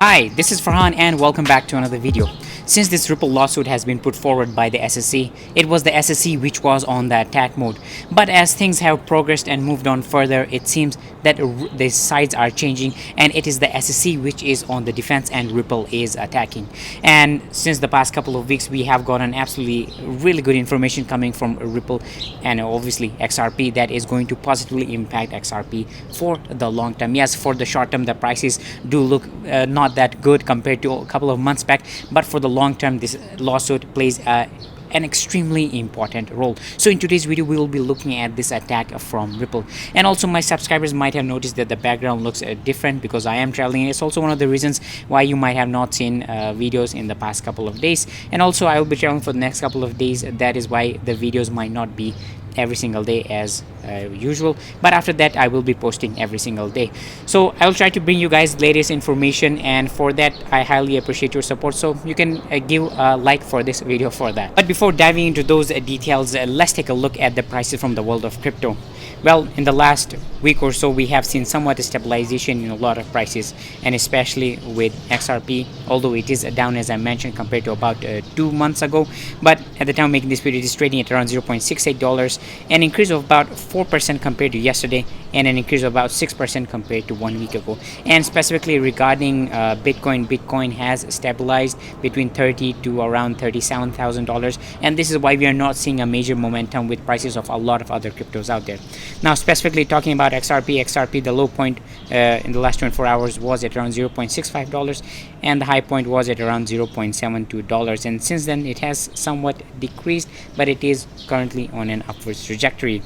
Hi, this is Farhan and welcome back to another video. Since this Ripple lawsuit has been put forward by the SEC, it was the SEC which was on the attack mode. But as things have progressed and moved on further, it seems that the sides are changing and it is the SEC which is on the defense and Ripple is attacking. And since the past couple of weeks, we have gotten absolutely really good information coming from Ripple and obviously XRP that is going to positively impact XRP for the long term. Yes, for the short term, the prices do look not that good compared to a couple of months back, but for the long term, this lawsuit plays an extremely important role. So in today's video, we will be looking at this attack from Ripple. And also my subscribers might have noticed that the background looks different because I am traveling. It's also one of the reasons why you might have not seen videos in the past couple of days. And also I will be traveling for the next couple of days. That is why the videos might not be every single day as usual, but after that I will be posting every single day. So I will try to bring you guys latest information, and for that I highly appreciate your support, so you can give a like for this video for that. But before diving into those details, let's take a look at the prices from the world of crypto. Well, in the last week or so, we have seen somewhat a stabilization in a lot of prices, and especially with XRP, although it is down as I mentioned compared to about 2 months ago. But at the time of making this video, it is trading at around $0.68, an increase of about 4% compared to yesterday, and an increase of about 6% compared to 1 week ago. And specifically regarding Bitcoin has stabilized between $30,000 to around $37,000, and this is why we are not seeing a major momentum with prices of a lot of other cryptos out there. Now, specifically talking about XRP, the low point in the last 24 hours was at around $0.65, and the high point was at around $0.72. And since then, it has somewhat decreased, but it is currently on an upwards trajectory.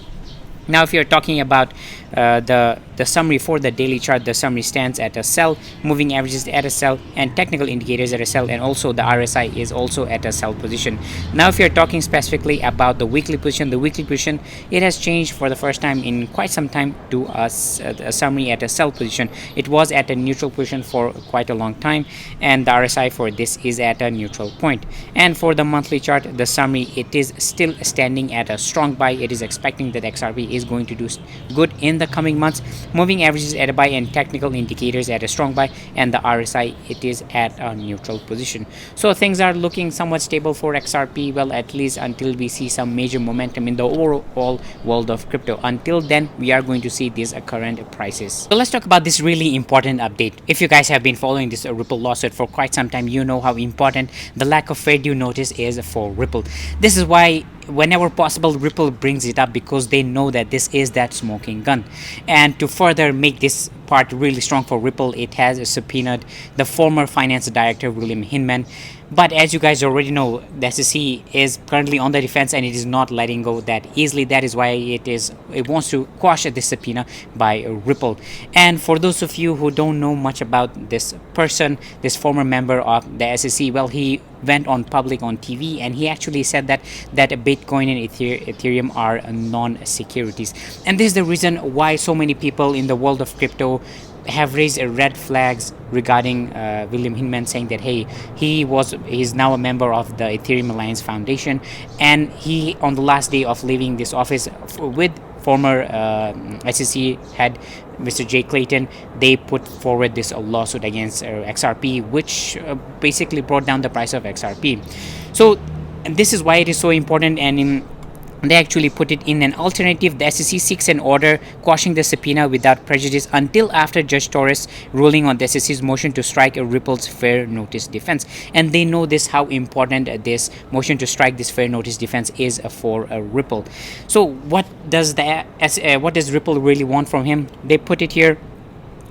Now, if you're talking about the summary for the daily chart, the summary stands at a sell, moving averages at a sell, and technical indicators at a sell, and also the RSI is also at a sell position. Now, if you're talking specifically about the weekly position, it has changed for the first time in quite some time to a summary at a sell position. It was at a neutral position for quite a long time, and the RSI for this is at a neutral point. And for the monthly chart, the summary, it is still standing at a strong buy. It is expecting that XRP is going to do good in the coming months. Moving averages at a buy and technical indicators at a strong buy, and the RSI, it is at a neutral position. So things are looking somewhat stable for XRP, well, at least until we see some major momentum in the overall world of crypto. Until then, we are going to see these current prices. So let's talk about this really important update. If you guys have been following this Ripple lawsuit for quite some time, you know how important the lack of fair due notice is for Ripple. This is why whenever possible, Ripple brings it up, because they know that this is that smoking gun. And to further make this part really strong for Ripple, it has subpoenaed the former finance director William Hinman. But as you guys already know, the SEC is currently on the defense and it is not letting go that easily. That is why it wants to quash this subpoena by Ripple. And for those of you who don't know much about this person, this former member of the SEC, well, he went on public on TV and he actually said that Bitcoin and Ethereum are non-securities. And this is the reason why so many people in the world of crypto have raised red flags regarding William Hinman, saying that hey, he's now a member of the Ethereum Alliance Foundation, and he, on the last day of leaving this office with former SEC head Mr. Jay Clayton, they put forward this lawsuit against XRP, which basically brought down the price of XRP. So this is why it is so important, and they actually put it in an alternative. The SEC seeks an order quashing the subpoena without prejudice until after Judge Torres ruling on the SEC's motion to strike Ripple's fair notice defense. And they know this, how important this motion to strike this fair notice defense is for Ripple. So what does Ripple really want from him? They put it here.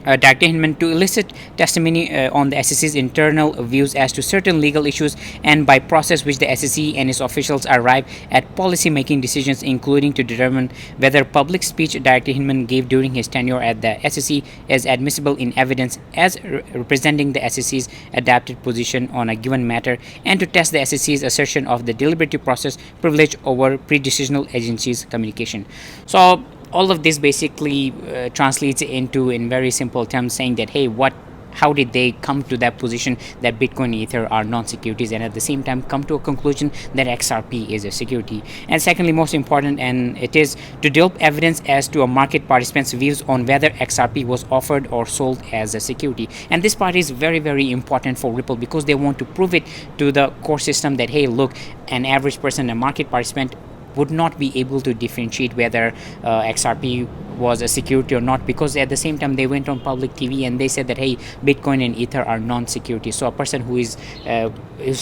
Director Hinman to elicit testimony on the SEC's internal views as to certain legal issues, and by process which the SEC and its officials arrive at policy-making decisions, including to determine whether public speech Director Hinman gave during his tenure at the SEC is admissible in evidence as representing the SEC's adapted position on a given matter, and to test the SEC's assertion of the deliberative process privilege over pre-decisional agencies' communication. So all of this basically translates into, in very simple terms, saying that hey, what how did they come to that position that Bitcoin and Ether are non-securities, and at the same time come to a conclusion that XRP is a security? And secondly, most important, and it is to develop evidence as to a market participant's views on whether XRP was offered or sold as a security. And this part is very, very important for Ripple, because they want to prove it to the core system that, hey, look, an average person, a market participant, would not be able to differentiate whether XRP was a security or not, because at the same time they went on public TV and they said that, hey, Bitcoin and Ether are non-security. So a person who is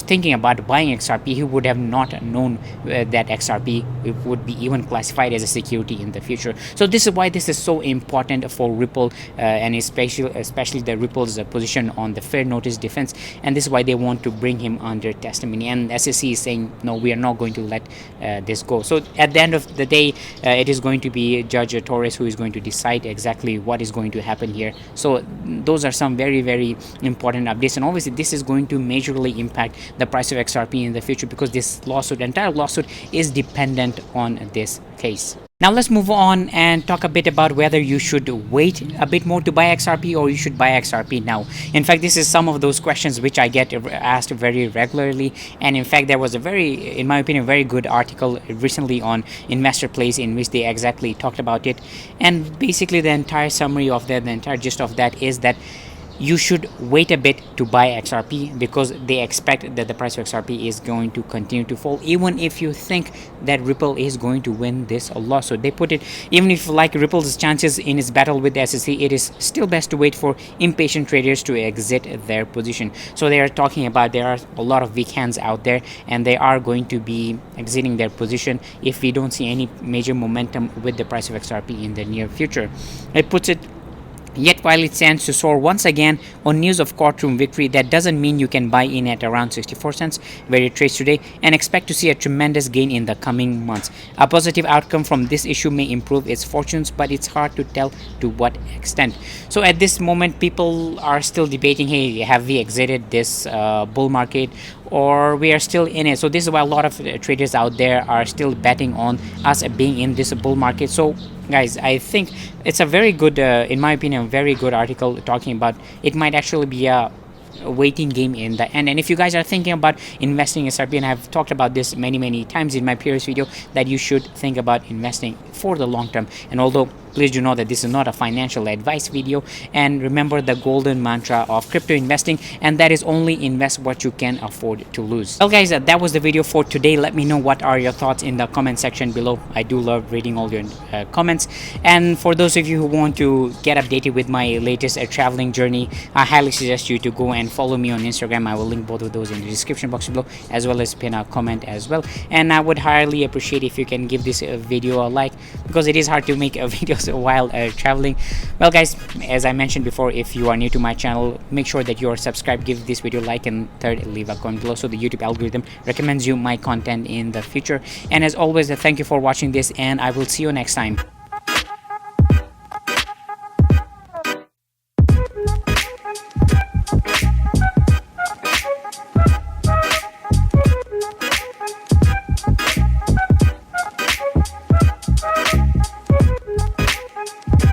thinking about buying XRP, he would have not known that XRP would be even classified as a security in the future. So this is why this is so important for Ripple, and especially the Ripple's position on the fair notice defense. And this is why they want to bring him under testimony. And SEC is saying, no, we are not going to let this go. So at the end of the day, it is going to be Judge Torres who is going to decide exactly what is going to happen here. So those are some very, very important updates, and obviously this is going to majorly impact the price of XRP in the future, because this entire lawsuit is dependent on this case. Now let's move on and talk a bit about whether you should wait a bit more to buy XRP or you should buy XRP now. In fact, this is some of those questions which I get asked very regularly, and in fact there was a very, in my opinion, very good article recently on Investor Place in which they exactly talked about it. And basically the entire summary of that, the entire gist of that is that you should wait a bit to buy XRP, because they expect that the price of XRP is going to continue to fall, even if you think that Ripple is going to win this lawsuit. They put it, even if like Ripple's chances in its battle with the SEC, it is still best to wait for impatient traders to exit their position. So they are talking about there are a lot of weak hands out there, and they are going to be exiting their position if we don't see any major momentum with the price of XRP in the near future. It puts it, yet while it stands to soar once again on news of courtroom victory, that doesn't mean you can buy in at around 64 cents where it trades today and expect to see a tremendous gain in the coming months. A positive outcome from this issue may improve its fortunes, but it's hard to tell to what extent. So at this moment, people are still debating, hey, have we exited this bull market, or we are still in it? So this is why a lot of traders out there are still betting on us being in this bull market. So guys, I think it's a very good, in my opinion, very good article talking about it might actually be a waiting game in the end. And if you guys are thinking about investing in XRP, and I've talked about this many times in my previous video, that you should think about investing for the long term. And although please do know that this is not a financial advice video, and remember the golden mantra of crypto investing, and that is only invest what you can afford to lose. Well guys, that was the video for today. Let me know what are your thoughts in the comment section below. I do love reading all your comments. And for those of you who want to get updated with my latest traveling journey, I highly suggest you to go and follow me on Instagram. I will link both of those in the description box below, as well as pin a comment as well. And I would highly appreciate if you can give this video a like, because it is hard to make videos while traveling. Well guys, as I mentioned before, if you are new to my channel, make sure that you are subscribed, give this video a like, and third, leave a comment below so the YouTube algorithm recommends you my content in the future. And as always, thank you for watching this, and I will see you next time.